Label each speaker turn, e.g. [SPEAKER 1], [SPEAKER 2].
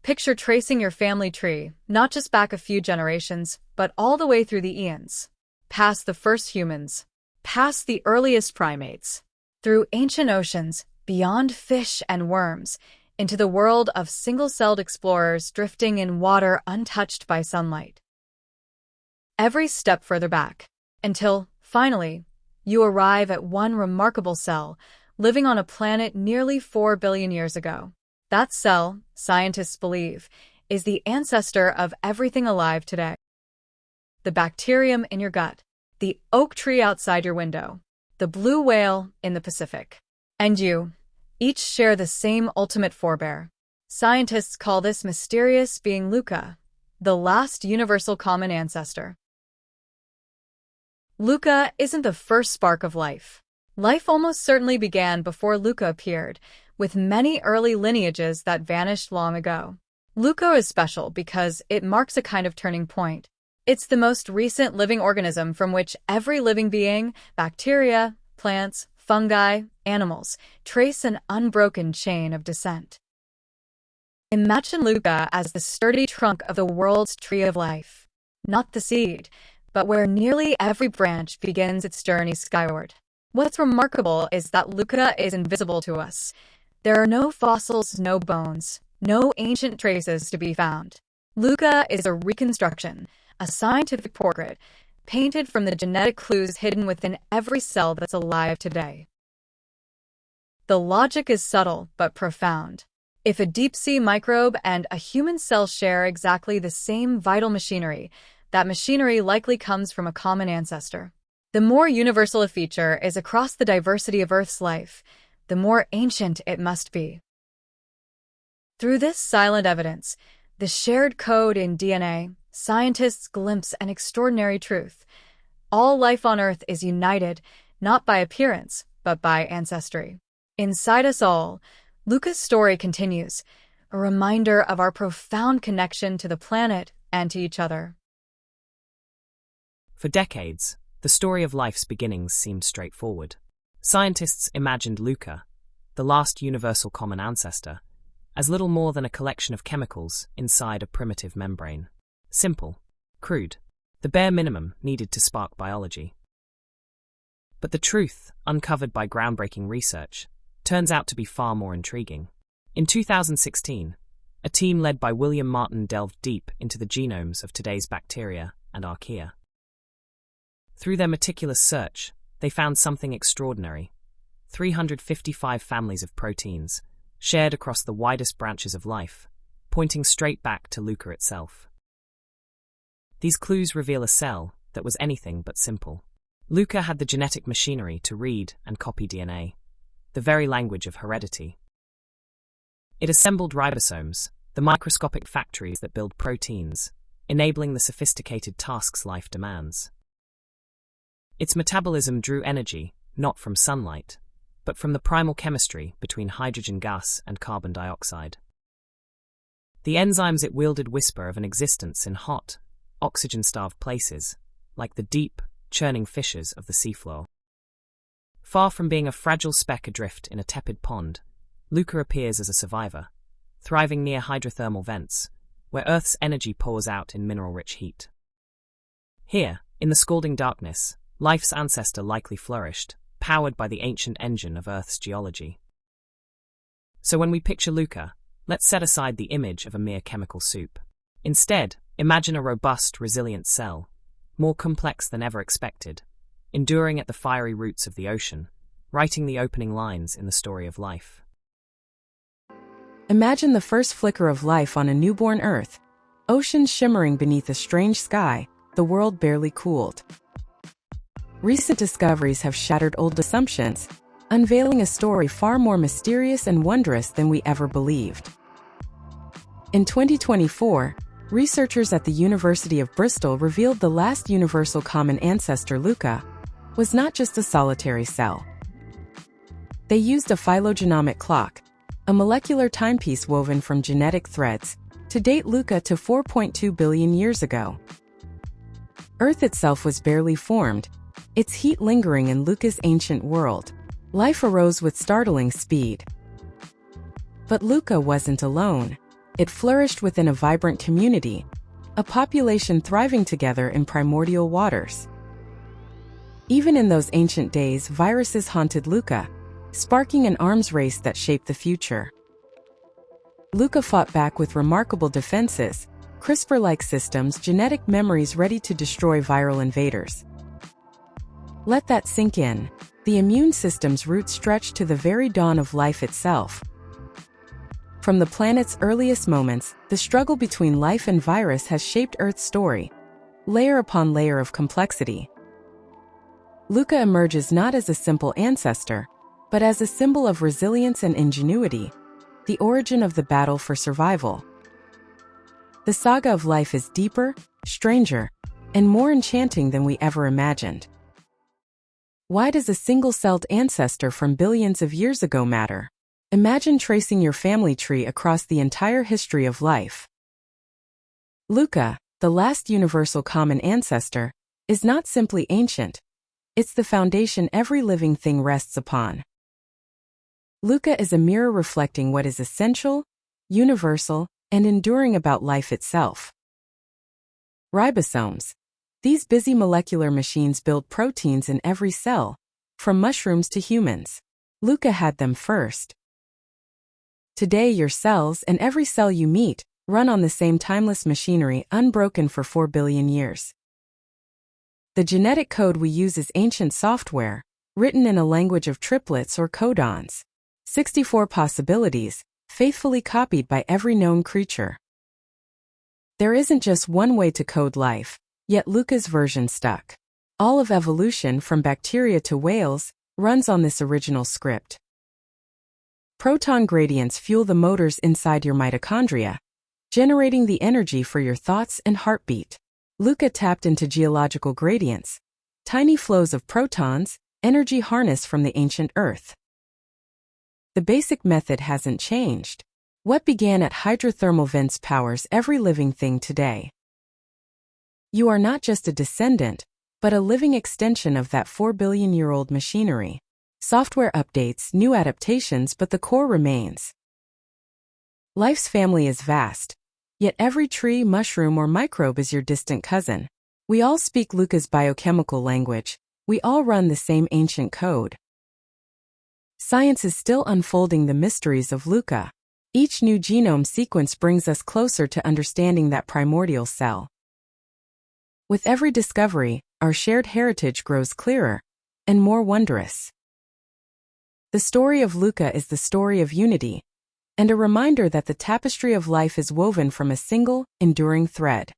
[SPEAKER 1] Picture tracing your family tree, not just back a few generations, but all the way through the eons. Past the first humans, past the earliest primates, through ancient oceans, beyond fish and worms, into the world of single-celled explorers drifting in water untouched by sunlight. Every step further back, until, finally, you arrive at one remarkable cell, living on a planet nearly 4 billion years ago. That cell, scientists believe, is the ancestor of everything alive today. The bacterium in your gut, the oak tree outside your window, the blue whale in the Pacific, and you, each share the same ultimate forebear. Scientists call this mysterious being LUCA, the Last Universal Common Ancestor. LUCA isn't the first spark of life. Life almost certainly began before LUCA appeared, with many early lineages that vanished long ago. LUCA is special because it marks a kind of turning point. It's the most recent living organism from which every living being, bacteria, plants, fungi, animals, trace an unbroken chain of descent. Imagine LUCA as the sturdy trunk of the world's tree of life, not the seed, but where nearly every branch begins its journey skyward. What's remarkable is that LUCA is invisible to us. There are no fossils, no bones, no ancient traces to be found. LUCA is a reconstruction, a scientific portrait, painted from the genetic clues hidden within every cell that's alive today. The logic is subtle but profound. If a deep-sea microbe and a human cell share exactly the same vital machinery, that machinery likely comes from a common ancestor. The more universal a feature is across the diversity of Earth's life, the more ancient it must be. Through this silent evidence, the shared code in DNA, scientists glimpse an extraordinary truth. All life on Earth is united, not by appearance, but by ancestry. Inside us all, LUCA's story continues, a reminder of our profound connection to the planet and to each other.
[SPEAKER 2] For decades, the story of life's beginnings seemed straightforward. Scientists imagined LUCA, the last universal common ancestor, as little more than a collection of chemicals inside a primitive membrane. Simple, crude, the bare minimum needed to spark biology. But the truth, uncovered by groundbreaking research, turns out to be far more intriguing. In 2016, a team led by William Martin delved deep into the genomes of today's bacteria and archaea. Through their meticulous search, they found something extraordinary: 355 families of proteins, shared across the widest branches of life, pointing straight back to LUCA itself. These clues reveal a cell that was anything but simple. LUCA had the genetic machinery to read and copy DNA, the very language of heredity. It assembled ribosomes, the microscopic factories that build proteins, enabling the sophisticated tasks life demands. Its metabolism drew energy, not from sunlight, but from the primal chemistry between hydrogen gas and carbon dioxide. The enzymes it wielded whisper of an existence in hot, oxygen-starved places, like the deep, churning fissures of the seafloor. Far from being a fragile speck adrift in a tepid pond, LUCA appears as a survivor, thriving near hydrothermal vents, where Earth's energy pours out in mineral-rich heat. Here, in the scalding darkness, life's ancestor likely flourished, powered by the ancient engine of Earth's geology. So when we picture LUCA, let's set aside the image of a mere chemical soup. Instead, imagine a robust, resilient cell, more complex than ever expected, enduring at the fiery roots of the ocean, writing the opening lines in the story of life.
[SPEAKER 3] Imagine the first flicker of life on a newborn Earth, oceans shimmering beneath a strange sky, the world barely cooled. Recent discoveries have shattered old assumptions, unveiling a story far more mysterious and wondrous than we ever believed. In 2024, researchers at the University of Bristol revealed the last universal common ancestor, LUCA, was not just a solitary cell. They used a phylogenomic clock, a molecular timepiece woven from genetic threads, to date LUCA to 4.2 billion years ago. Earth itself was barely formed, its heat lingering in LUCA's ancient world. Life arose with startling speed. But LUCA wasn't alone. It flourished within a vibrant community, a population thriving together in primordial waters. Even in those ancient days, viruses haunted LUCA, sparking an arms race that shaped the future. LUCA fought back with remarkable defenses, CRISPR-like systems, genetic memories ready to destroy viral invaders. Let that sink in. The immune system's roots stretch to the very dawn of life itself. From the planet's earliest moments, the struggle between life and virus has shaped Earth's story, layer upon layer of complexity. LUCA emerges not as a simple ancestor, but as a symbol of resilience and ingenuity, the origin of the battle for survival. The saga of life is deeper, stranger, and more enchanting than we ever imagined. Why does a single-celled ancestor from billions of years ago matter? Imagine tracing your family tree across the entire history of life. LUCA, the last universal common ancestor, is not simply ancient. It's the foundation every living thing rests upon. LUCA is a mirror reflecting what is essential, universal, and enduring about life itself. Ribosomes. These busy molecular machines build proteins in every cell, from mushrooms to humans. LUCA had them first. Today your cells and every cell you meet run on the same timeless machinery, unbroken for 4 billion years. The genetic code we use is ancient software, written in a language of triplets or codons. 64 possibilities, faithfully copied by every known creature. There isn't just one way to code life, yet LUCA's version stuck. All of evolution, from bacteria to whales, runs on this original script. Proton gradients fuel the motors inside your mitochondria, generating the energy for your thoughts and heartbeat. LUCA tapped into geological gradients, tiny flows of protons, energy harnessed from the ancient Earth. The basic method hasn't changed. What began at hydrothermal vents powers every living thing today. You are not just a descendant, but a living extension of that 4 billion-year-old machinery. Software updates, new adaptations, but the core remains. Life's family is vast, yet every tree, mushroom, or microbe is your distant cousin. We all speak LUCA's biochemical language. We all run the same ancient code. Science is still unfolding the mysteries of LUCA. Each new genome sequence brings us closer to understanding that primordial cell. With every discovery, our shared heritage grows clearer and more wondrous. The story of LUCA is the story of unity, and a reminder that the tapestry of life is woven from a single, enduring thread.